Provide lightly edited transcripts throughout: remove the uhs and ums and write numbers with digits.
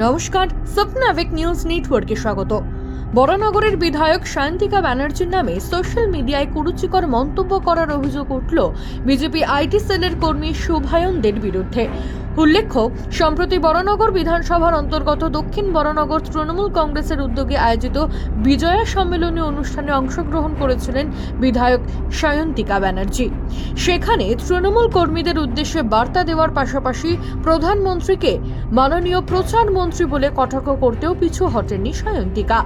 নমস্কার, স্বপ্নাবিক নিউজ নেটওয়ার্কে স্বাগত। বরানগরের বিধায়ক সায়ন্তিকা ব্যানার্জির নামে সোশ্যাল মিডিয়ায় কুরুচিকর মন্তব্য করার অভিযোগ উঠল বিজেপি আইটি সেলের কর্মী শুভায়নদের বিরুদ্ধে। উল্লেখ্য, সম্প্রতি বরানগর বিধানসভার অন্তর্গত দক্ষিণ বরানগর তৃণমূল কংগ্রেসের উদ্যোগে আয়োজিত বিজয়া সম্মেলনী অনুষ্ঠানে অংশগ্রহণ করেছিলেন বিধায়ক সায়ন্তিকা ব্যানার্জি। সেখানে তৃণমূল কর্মীদের উদ্দেশ্যে বার্তা দেওয়ার পাশাপাশি প্রধানমন্ত্রীকে মাননীয় প্রচার মন্ত্রী বলে কটাক্ষ করতেও পিছু হটেননি সায়ন্তিকা।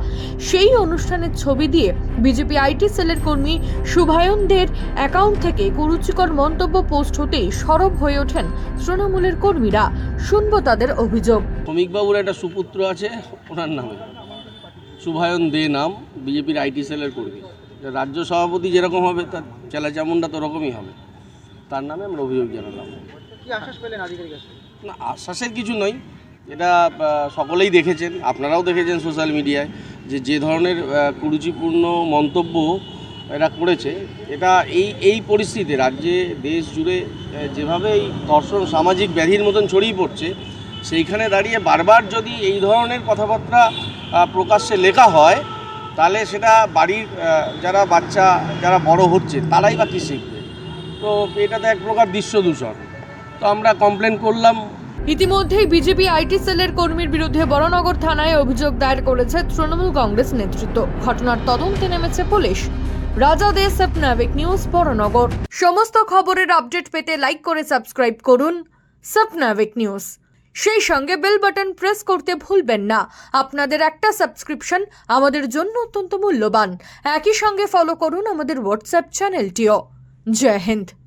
সেই অনুষ্ঠানের ছবি দিয়ে বিজেপি আইটি সেলের কর্মী শুভায়নদের অ্যাকাউন্ট থেকে কুরুচিকর মন্তব্য পোস্ট হতেই সরব হয়ে ওঠেন তৃণমূলের কর্মীরা। শুনবো তাদের অভিযোগ। শ্রমিকবাবুর একটা সুপুত্র আছে, ওনার নামে শুভায়ন দে নাম, বিজেপির আইটি সেলের কর্মী। রাজ্য সভাপতি যেরকম হবে তার চেলা চামুন্ডা তো ওরকমই হবে, তার নামে আমরা অভিযোগ জানালাম। কি আশ্বাস পেলেন আজকের কাছে? না, আশ্বাসের কিছু নয়, এটা সকলেই দেখেছেন, আপনারাও দেখেছেন সোশ্যাল মিডিয়ায় যে ধরনের কুরুচিপূর্ণ মন্তব্য এরা করেছে। এটা এই পরিস্থিতিতে রাজ্যে দেশ জুড়ে যেভাবে এই ধর্ষণ সামাজিক ব্যাধির মতন ছড়িয়ে পড়ছে, সেইখানে দাঁড়িয়ে বারবার যদি এই ধরনের কথাবার্তা প্রকাশ্যে লেখা হয়, তাহলে সেটা বাড়ির যারা বাচ্চা যারা বড় হচ্ছে তারাই বা কী শিখবে। তো এটা তো এক প্রকার দৃশ্য দূষণ। তো আমরা কমপ্লেন করলাম। ইতিমধ্যেই বিজেপি আইটি সেলের কর্মীর বিরুদ্ধে বরানগর থানায় অভিযোগ দায়ের করেছে তৃণমূল কংগ্রেস নেতৃত্ব। ঘটনার তদন্তে নেমেছে পুলিশ। রাজা দে, স্বপ্নাবিক নিউজ, বরানগর। সমস্ত খবরের আপডেট পেতে লাইক করে সাবস্ক্রাইব করুন স্বপ্নাবিক নিউজ। সেই সঙ্গে বেল বাটন প্রেস করতে ভুলবেন না। আপনাদের একটা সাবস্ক্রিপশন আমাদের জন্য অত্যন্ত মূল্যবান। একই সঙ্গে ফলো করুন আমাদের হোয়াটসঅ্যাপ চ্যানেলটিও। জয় হিন্দ।